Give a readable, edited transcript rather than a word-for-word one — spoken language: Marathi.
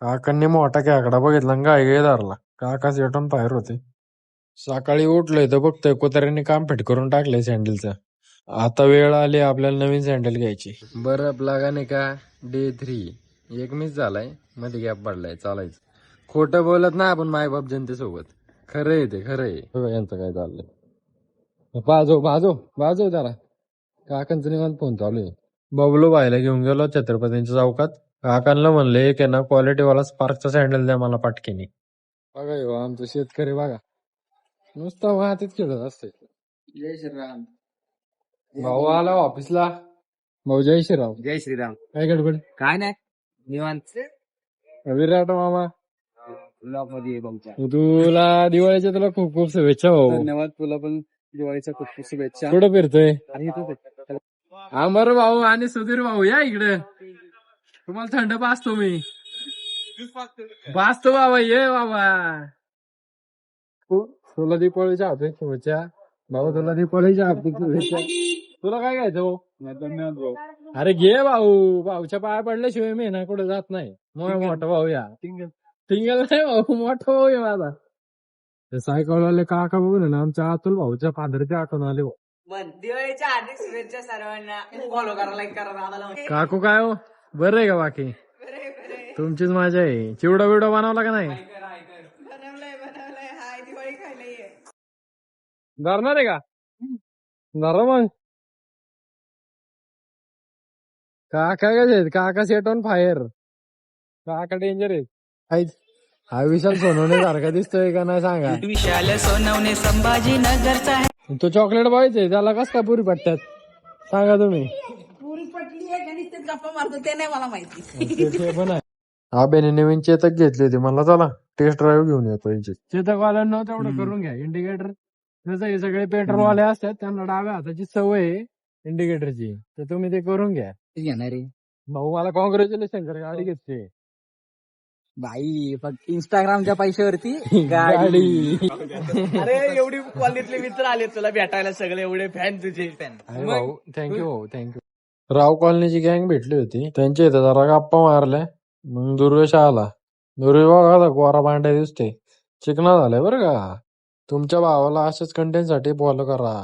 काकांनी मोठा खेकडा बघितला आणि गाय गाय धरला. काका सेटून बाहेर होते. सकाळी उठलोय तर बघतोय कुत्र्यांनी काम फिट करून टाकलंय सँडलचं. आता वेळ आली आपल्याला नवीन सँडल घ्यायची. बरं लागा नाही का. डे 3 एक मिस झालाय, मध्ये गॅप पडलाय. चालायचं खोटं बोलत ना आपण मायबाप जनतेसोबत. खरं आहे ते, खरं आहे. बघा यांचं काय चाललंय. बाजो जरा. काकांचं निवांत फोन चालू आहे. बबलू भाईला घेऊन गेलो छत्रपतींच्या चौकात. काकांना म्हणले एक आहे ना क्वालिटी वाला स्पार्कचा सँडल द्या मला पाटकेनी. बघा ह्यो आमचं शेतकरी बघा, नुसतं वाहतीत खेळत असते. जय श्रीराम. भाऊ आला ऑफिसला. भाऊ जय श्रीराम. जय श्रीराम. काय गडबड? काय नाही निवांत. विराट मामा ब्लॉक मध्ये बघता. तुला दिवाळीच्या तुला खूप खूप शुभेच्छा भाऊ. धन्यवाद. तुला पण दिवाळीच्या खूप खूप शुभेच्छा. कुठं फिरतोय? आणि इथंच आहे. अमर भाऊ आणि सुधीर भाऊ या इकडे. तुम्हाला थंड पाचतो मी. पाचतो बाबा, ये बाबा. तुला दीपावलीच्या हार्दिक शुभेच्छा. भाऊ तुला दीपावलीच्या हार्दिक शुभेच्छा. तुला काय घ्यायचं भाऊ? धन्यवाद भाऊ. अरे घे भाऊ. भाऊच्या पाया पडल्याशिवाय मी ना कुठे जात नाही. मोठा भाऊ या. टिंगल नाही भाऊ, मोठा भाऊ आहे माझा. ते सायकलवाले काका बघून ना आमच्या अतुल भाऊच्या फादरचे आठवण आले भाऊ. दिवाळीच्या हार्दिक शुभेच्छा सर्वांना. फॉलो करा, लाईक करा दादाला. काकू काय हो, बरं आहे का बाकी? तुमचीच मजा आहे. चिवडा बिवडा बनवला का नाही? बनवलंय. हाय दिवाळी खायला ये. धरणार आहे का? धरा मग. काका कसे आहेत? काका सेट ऑन फायर. काका डेंजर आहे. हा विशाल सोनवणे सारखा दिसतोय का नाही सांगा? विशाल सोनवणे संभाजीनगरचा आहे. तो चॉकलेट बॉयच आहे, त्याला कस काय पुरी पटतात सांगा तुम्ही? पुरी पटली आहे आणि ते गप्पा मारतो ते नाही मला माहिती. ते पण आहे. आबेने नवीन चेतक घेतली होती, मला चला टेस्ट ड्राईव्ह घेऊन येतो. चेतक वाल्यांना तेवढं करून घ्या इंडिकेटर. जसं हे सगळे पेट्रोल वाले असतात त्यांना डाव्या हाताची सवय आहे इंडिकेटरची, तर तुम्ही ते करून घ्या. घेणार रे भाऊ मला कॉंग्रॅच्युलेशन कर, गाडी घेतली. बाई फक्त इंस्टाग्रामच्या पैशावरती गाडी. अरे एवढी क्वालिटीतले मित्र आले तुला भेटायला, सगळे एवढे फॅन तुझे. भाऊ थँक्यू भाऊ थँक्यू. राव कॉलनीची गँग भेटली होती, त्यांच्या इथे जरा गप्पा मारल्या. मग दुर्वेश आला. दुर्वेश बघा गोरा भांड्या दिसते, चिकना झालाय बरं का. तुमच्या भावाला अशाच कंटेंट साठी फॉलो करा.